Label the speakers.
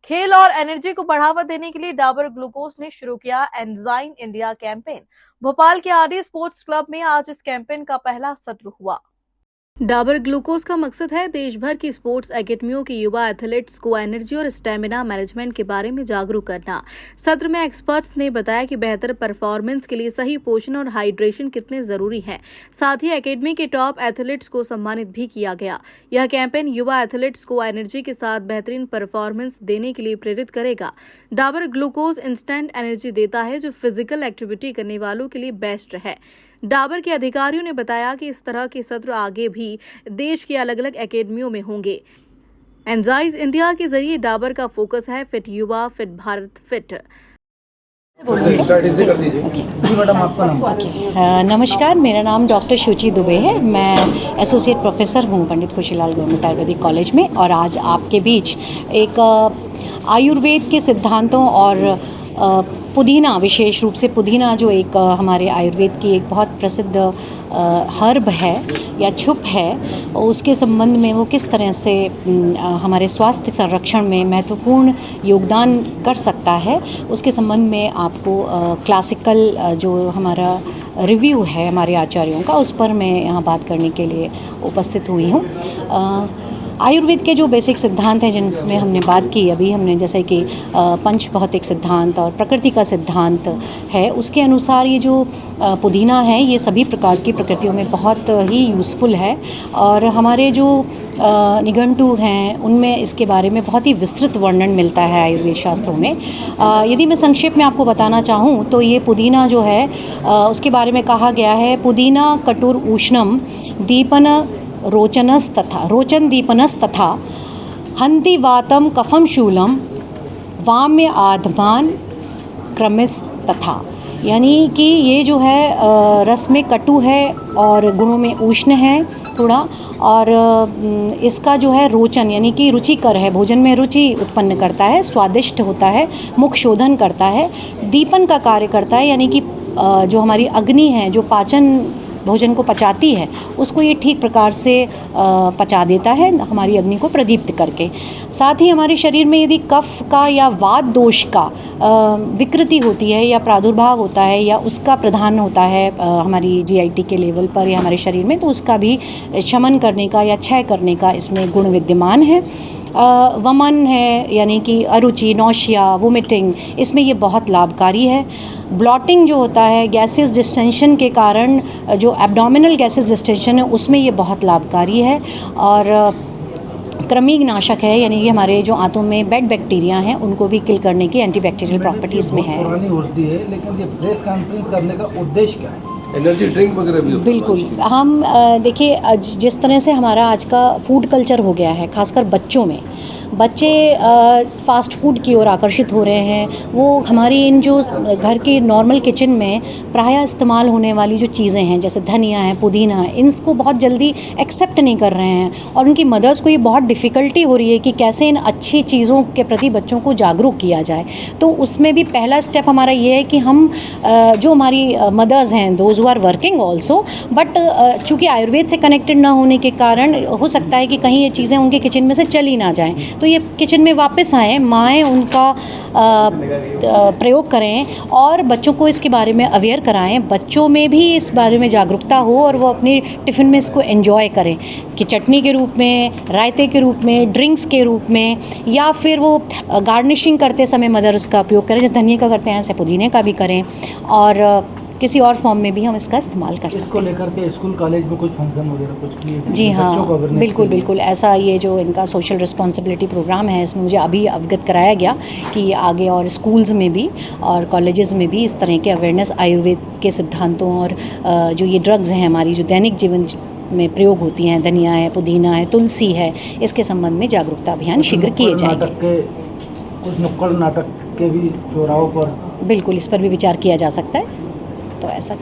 Speaker 1: खेल और एनर्जी को बढ़ावा देने के लिए डाबर ग्लूकोज ने शुरू किया एंजाइम इंडिया कैंपेन। भोपाल के आरडी स्पोर्ट्स क्लब में आज इस कैंपेन का पहला सत्र हुआ। डाबर ग्लूकोज का मकसद है देश भर की स्पोर्ट्स एकेडमियों के युवा एथलीट्स को एनर्जी और स्टेमिना मैनेजमेंट के बारे में जागरूक करना। सत्र में एक्सपर्ट्स ने बताया कि बेहतर परफॉर्मेंस के लिए सही पोषण और हाइड्रेशन कितने जरूरी है। साथ ही एकेडमी के टॉप एथलीट्स को सम्मानित भी किया गया। यह कैंपेन युवा एथलीट्स को एनर्जी के साथ बेहतरीन परफॉर्मेंस देने के लिए प्रेरित करेगा। डाबर ग्लूकोज इंस्टेंट एनर्जी देता है जो फिजिकल एक्टिविटी करने वालों के लिए बेस्ट है। डाबर के अधिकारियों ने बताया कि इस तरह के सत्र आगे भी देश की अलग अलग एकेडमियों में होंगे। एंजाइम इंडिया के जरिए डाबर का फोकस है फिट युवा, फिट भारत, फिट।
Speaker 2: नमस्कार, मेरा नाम डॉक्टर शुचि दुबे है। मैं एसोसिएट प्रोफेसर हूँ पंडित खुशीलाल गवर्नमेंट आयुर्वेदिक कॉलेज में, और आज आपके बीच एक आयुर्वेद के सिद्धांतों और पुदीना, विशेष रूप से पुदीना जो एक हमारे आयुर्वेद की एक बहुत प्रसिद्ध हर्ब है या छुप है, उसके संबंध में वो किस तरह से हमारे स्वास्थ्य संरक्षण में महत्वपूर्ण योगदान कर सकता है, उसके संबंध में आपको क्लासिकल जो हमारा रिव्यू है हमारे आचार्यों का, उस पर मैं यहाँ बात करने के लिए उपस्थित हुई हूँ। आयुर्वेद के जो बेसिक सिद्धांत हैं जिनमें हमने बात की अभी, हमने जैसे कि पंच भौतिक सिद्धांत और प्रकृति का सिद्धांत है, उसके अनुसार ये जो पुदीना है ये सभी प्रकार की प्रकृतियों में बहुत ही यूज़फुल है, और हमारे जो निघंटु हैं उनमें इसके बारे में बहुत ही विस्तृत वर्णन मिलता है आयुर्वेद शास्त्रों में। यदि मैं संक्षेप में आपको बताना चाहूँ तो ये पुदीना जो है उसके बारे में कहा गया है, पुदीना कटुर उष्णम दीपन रोचन दीपनस्तथा हंति वातम कफम शूलम वाम्य आधमान क्रमिस तथा। यानी कि ये जो है रस में कटु है और गुणों में उष्ण है थोड़ा, और इसका जो है रोचन यानी कि रुचिकर है, भोजन में रुचि उत्पन्न करता है, स्वादिष्ट होता है, मुख शोधन करता है, दीपन का कार्य करता है, यानी कि जो हमारी अग्नि है जो पाचन भोजन को पचाती है उसको ये ठीक प्रकार से पचा देता है, हमारी अग्नि को प्रदीप्त करके। साथ ही हमारे शरीर में यदि कफ का या वात दोष का विकृति होती है या प्रादुर्भाव होता है या उसका प्रधान होता है हमारी जीआईटी के लेवल पर या हमारे शरीर में, तो उसका भी शमन करने का या क्षय करने का इसमें गुण विद्यमान है। वमन है यानी कि अरुचि, नौशिया, वोमिटिंग, इसमें ये बहुत लाभकारी है। ब्लॉटिंग जो होता है, गैसेस डिस्टेंशन के कारण जो एब्डोमिनल गैसेस डिस्टेंशन है उसमें ये बहुत लाभकारी है। और कृमि नाशक है, यानी कि हमारे जो आंतों में बेड बैक्टीरिया हैं उनको भी किल करने की एंटीबैक्टीरियल प्रॉपर्टीज़ में है।
Speaker 3: पुरानी औषधि है, लेकिन ये प्रेस कॉन्फ्रेंस करने का उद्देश्य क्या है? एनर्जी ड्रिंक वगैरह भी
Speaker 2: बिल्कुल। हम देखिए जिस तरह से हमारा आज का फूड कल्चर हो गया है, खासकर बच्चों में, बच्चे फ़ास्ट फूड की ओर आकर्षित हो रहे हैं। वो हमारी इन जो घर के नॉर्मल किचन में प्रायः इस्तेमाल होने वाली जो चीज़ें हैं जैसे धनिया है, पुदीना है, इनको बहुत जल्दी एक्सेप्ट नहीं कर रहे हैं, और उनकी मदर्स को ये बहुत डिफ़िकल्टी हो रही है कि कैसे इन अच्छी चीज़ों के प्रति बच्चों को जागरूक किया जाए। तो उसमें भी पहला स्टेप हमारा ये है कि हम जो हमारी मदर्स हैं, those who are working also, but चूँकि आयुर्वेद से कनेक्टेड ना होने के कारण हो सकता है कि कहीं ये चीज़ें उनके किचन में से चली ना जाएँ, तो ये किचन में वापस आएँ, माएँ उनका प्रयोग करें और बच्चों को इसके बारे में अवेयर कराएं, बच्चों में भी इस बारे में जागरूकता हो और वो अपनी टिफ़िन में इसको एंजॉय करें कि चटनी के रूप में, रायते के रूप में, ड्रिंक्स के रूप में, या फिर वो गार्निशिंग करते समय मदर उसका उपयोग करें, जैसे धनिया का करते हैं ऐसे पुदीने का भी करें, और किसी और फॉर्म में भी हम इसका इस्तेमाल कर सकते हैं।
Speaker 3: इसको लेकर के स्कूल कॉलेज में कुछ फंक्शन वगैरह कुछ किए?
Speaker 2: जी हाँ, बिल्कुल
Speaker 3: के
Speaker 2: बिल्कुल ऐसा, ये जो इनका सोशल रिस्पॉन्सिबिलिटी प्रोग्राम है इसमें मुझे अभी अवगत कराया गया कि आगे और स्कूल्स में भी और कॉलेजेस में भी इस तरह के अवेयरनेस आयुर्वेद के सिद्धांतों और जो ये ड्रग्स हैं हमारी जो दैनिक जीवन में प्रयोग होती हैं, धनिया है, पुदीना है, तुलसी है, इसके संबंध में जागरूकता अभियान शीघ्र किए जाएंगे।
Speaker 3: कुछ नुक्कड़ नाटक के भी चौराहों पर
Speaker 2: बिल्कुल इस पर भी विचार किया जा सकता है, तो ऐसा